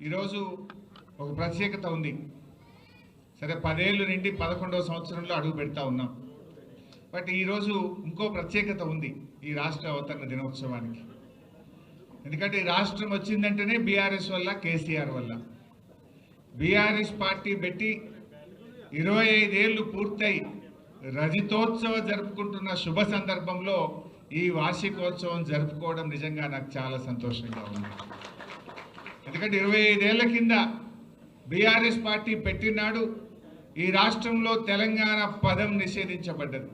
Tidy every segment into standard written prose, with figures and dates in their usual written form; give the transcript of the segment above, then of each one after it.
ఈరోజు ఒక ప్రత్యేకత ఉంది. సరే 10 ఏళ్ళు నిండి 11వ సంవత్సరంలో అడుగు పెడతా ఉన్నాం. బట్ ఈరోజు ఇంకో ప్రత్యేకత ఉంది ఈ రాష్ట్ర అవతరణ దినోత్సవానికి. ఎందుకంటే ఈ రాష్ట్రం వచ్చిందంటేనే బీఆర్ఎస్ వల్ల, కేసీఆర్ వల్ల. బీఆర్ఎస్ పార్టీ పెట్టి 25 ఏళ్ళు పూర్తయి రజతోత్సవం జరుపుకుంటున్న శుభ సందర్భంలో ఈ వార్షికోత్సవం జరుపుకోవడం నిజంగా నాకు చాలా సంతోషంగా ఉంది. ఎందుకంటే 25 ఏళ్ల కింద బీఆర్ఎస్ పార్టీ పెట్టినాడు ఈ రాష్ట్రంలో తెలంగాణ పదం నిషేధించబడ్డది.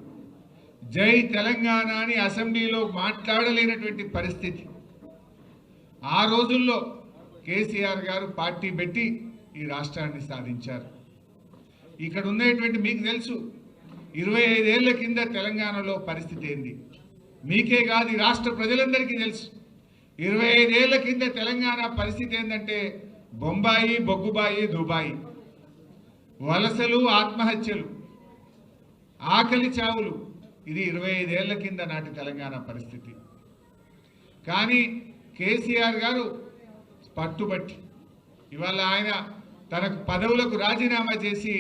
జై తెలంగాణ అని అసెంబ్లీలో మాట్లాడలేనటువంటి పరిస్థితి. ఆ రోజుల్లో కేసీఆర్ గారు పార్టీ పెట్టి ఈ రాష్ట్రాన్ని సాధించారు. ఇక్కడ ఉన్నటువంటి మీకు తెలుసు 25 ఏళ్ల కింద తెలంగాణలో పరిస్థితి ఏంది. మీకే కాదు ఈ రాష్ట్ర ప్రజలందరికీ తెలుసు. 25 ఏళ్ల కింద తెలంగాణ పరిస్థితి ఏంటంటే బొంబాయి, బొగ్గుబాయి, దుబాయి, వలసలు, ఆత్మహత్యలు, ఆకలి చావులు. ఇది 25 ఏళ్ల కింద నాటి తెలంగాణ పరిస్థితి. కానీ కేసీఆర్ గారు పట్టుబట్టి ఇవాళ ఆయన తనకు పదవులకు రాజీనామా చేసి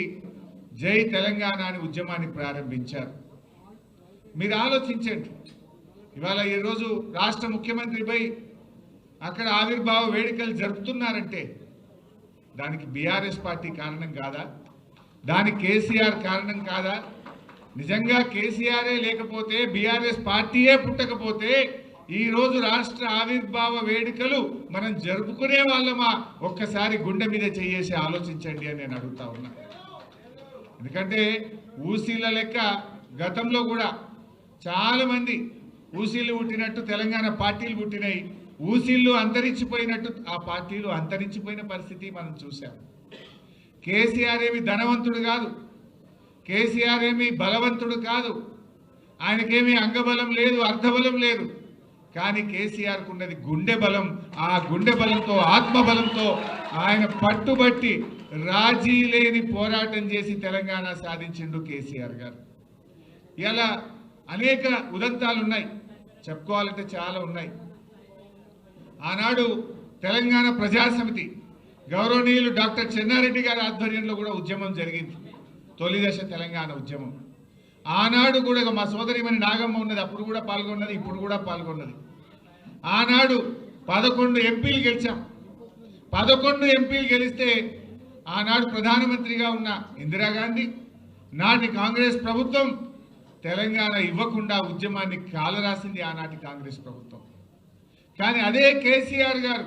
జై తెలంగాణ అని ఉద్యమాన్ని ప్రారంభించారు. మీరు ఆలోచించండి, ఇవాళ ఈరోజు రాష్ట్ర ముఖ్యమంత్రిపై అక్కడ ఆవిర్భావ వేడుకలు జరుపుతున్నారంటే దానికి బీఆర్ఎస్ పార్టీ కారణం కాదా? దానికి కేసీఆర్ కారణం కాదా? నిజంగా కేసీఆరే లేకపోతే, బీఆర్ఎస్ పార్టీయే పుట్టకపోతే ఈరోజు రాష్ట్ర ఆవిర్భావ వేడుకలు మనం జరుపుకునే వాళ్ళమా? ఒక్కసారి గుండె మీద చేసి ఆలోచించండి అని నేను అడుగుతా ఉన్నా. ఎందుకంటే ఊసీల లెక్క గతంలో కూడా చాలామంది ఊసీలు పుట్టినట్టు తెలంగాణ పార్టీలు పుట్టినాయి. ఊసీళ్ళు అంతరించిపోయినట్టు ఆ పార్టీలు అంతరించిపోయిన పరిస్థితి మనం చూసాం. కేసీఆర్ ఏమి ధనవంతుడు కాదు, కేసీఆర్ ఏమి బలవంతుడు కాదు, ఆయనకేమీ అంగబలం లేదు, అర్థబలం లేదు. కానీ కేసీఆర్కు ఉన్నది గుండె బలం. ఆ గుండె బలంతో, ఆత్మబలంతో ఆయన పట్టుబట్టి రాజీ లేని పోరాటం చేసి తెలంగాణ సాధించిండు కేసీఆర్ గారు. ఇలా అనేక ఉదంతాలు ఉన్నాయి, చెప్పుకోవాలంటే చాలా ఉన్నాయి. ఆనాడు తెలంగాణ ప్రజాసమితి గౌరవనీయులు డాక్టర్ చెన్నారెడ్డి గారి ఆధ్వర్యంలో కూడా ఉద్యమం జరిగింది, తొలి దశ తెలంగాణ ఉద్యమం. ఆనాడు కూడా మా సోదరిమణి నాగమ్మ ఉన్నది, అప్పుడు కూడా పాల్గొన్నది, ఇప్పుడు కూడా పాల్గొన్నది. ఆనాడు 11 ఎంపీలు గెలిచాం. 11 ఎంపీలు గెలిస్తే ఆనాడు ప్రధానమంత్రిగా ఉన్న ఇందిరాగాంధీ, నాటి కాంగ్రెస్ ప్రభుత్వం తెలంగాణ ఇవ్వకుండా ఉద్యమాన్ని కాలరాసింది ఆనాటి కాంగ్రెస్ ప్రభుత్వం. కానీ అదే కేసీఆర్ గారు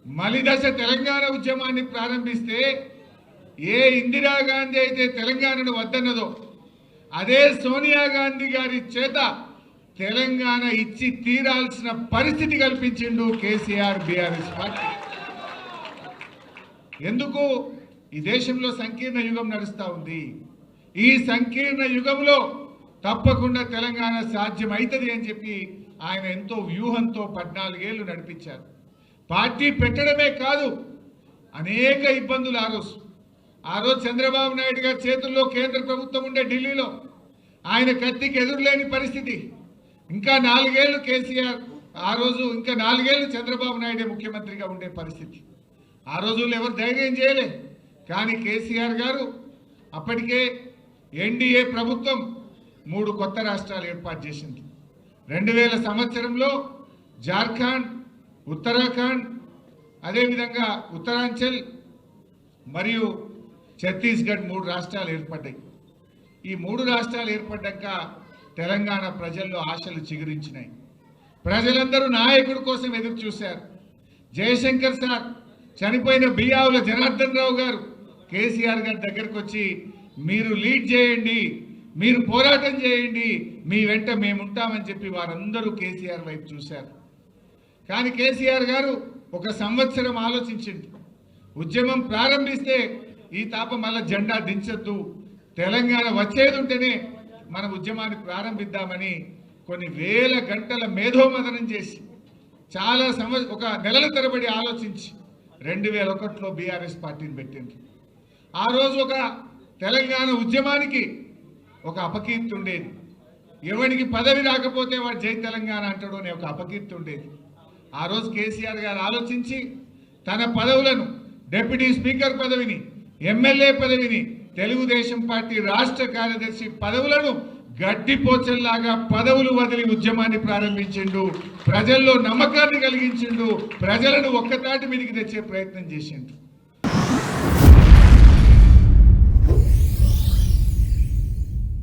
మలిదశ తెలంగాణ ఉద్యమాన్ని ప్రారంభిస్తే ఏ ఇందిరాగాంధీ అయితే తెలంగాణను వద్దన్నదో అదే సోనియా గాంధీ గారి చేత తెలంగాణ ఇచ్చి తీరాల్సిన పరిస్థితి కల్పించిండు కేసీఆర్, బీఆర్ఎస్ పార్టీ. ఎందుకు? ఈ దేశంలో సంకీర్ణ యుగం నడుస్తూ ఉంది. ఈ సంకీర్ణ యుగంలో తప్పకుండా తెలంగాణ సాధ్యమవుతుంది అని చెప్పి ఆయన ఎంతో వ్యూహంతో 14 ఏళ్ళు నడిపించారు. పార్టీ పెట్టడమే కాదు, అనేక ఇబ్బందులు. ఆ రోజు చంద్రబాబు నాయుడు గారి చేతుల్లో కేంద్ర ప్రభుత్వం ఉండే ఢిల్లీలో ఆయన కత్తికి ఎదురులేని పరిస్థితి. ఇంకా 4 ఏళ్ళు కేసీఆర్, ఆ రోజు ఇంకా 4 ఏళ్ళు చంద్రబాబు నాయుడే ముఖ్యమంత్రిగా ఉండే పరిస్థితి. ఆ రోజుల్లో ఎవరు ధైర్యం చేయలే. కానీ కేసీఆర్ గారు అప్పటికే ఎన్డీఏ ప్రభుత్వం 3 కొత్త రాష్ట్రాలు ఏర్పాటు చేసింది. 2000 సంవత్సరంలో జార్ఖండ్, ఉత్తరాఖండ్, అదేవిధంగా ఉత్తరాంచల్ మరియు ఛత్తీస్గఢ్ 3 రాష్ట్రాలు ఏర్పడ్డాయి. ఈ 3 రాష్ట్రాలు ఏర్పడ్డాక తెలంగాణ ప్రజల్లో ఆశలు చిగురించినాయి. ప్రజలందరూ నాయకుడి కోసం ఎదురు చూశారు. జయశంకర్ సార్, చనిపోయిన బియ్యావుల జనార్దన్ రావు గారు కేసీఆర్ గారి దగ్గరకు వచ్చి మీరు లీడ్ చేయండి, మీరు పోరాటం చేయండి, మీ వెంట మేముంటామని చెప్పి వారందరూ కేసీఆర్ వైపు చూశారు. కానీ కేసీఆర్ గారు 1 సంవత్సరం ఆలోచించింది. ఉద్యమం ప్రారంభిస్తే ఈ తాప మళ్ళా జెండా దించొద్దు, తెలంగాణ వచ్చేది ఉంటేనే మన ఉద్యమాన్ని ప్రారంభిద్దామని కొన్ని వేల గంటల మేధోమథనం చేసి చాలా ఒక నెలల తరబడి ఆలోచించి 2001లో బీఆర్ఎస్ పార్టీని పెట్టింది. ఆ రోజు ఒక తెలంగాణ ఉద్యమానికి ఒక అపకీర్తి ఉండేది. ఎవరికి పదవి రాకపోతే వాడు జై తెలంగాణ అంటాడు అనే ఒక అపకీర్తి ఉండేది. ఆ రోజు కేసీఆర్ గారు ఆలోచించి తన పదవులను డిప్యూటీ స్పీకర్ పదవిని, ఎమ్మెల్యే పదవిని, తెలుగుదేశం పార్టీ రాష్ట్ర కార్యదర్శి పదవులను గడ్డిపోచల్లాగా పదవులు వదిలి ఉద్యమాన్ని ప్రారంభించిండు. ప్రజల్లో నమ్మకాన్ని కలిగించిండు. ప్రజలను ఒక్కతాటి మీదకి తెచ్చే ప్రయత్నం చేసిండు.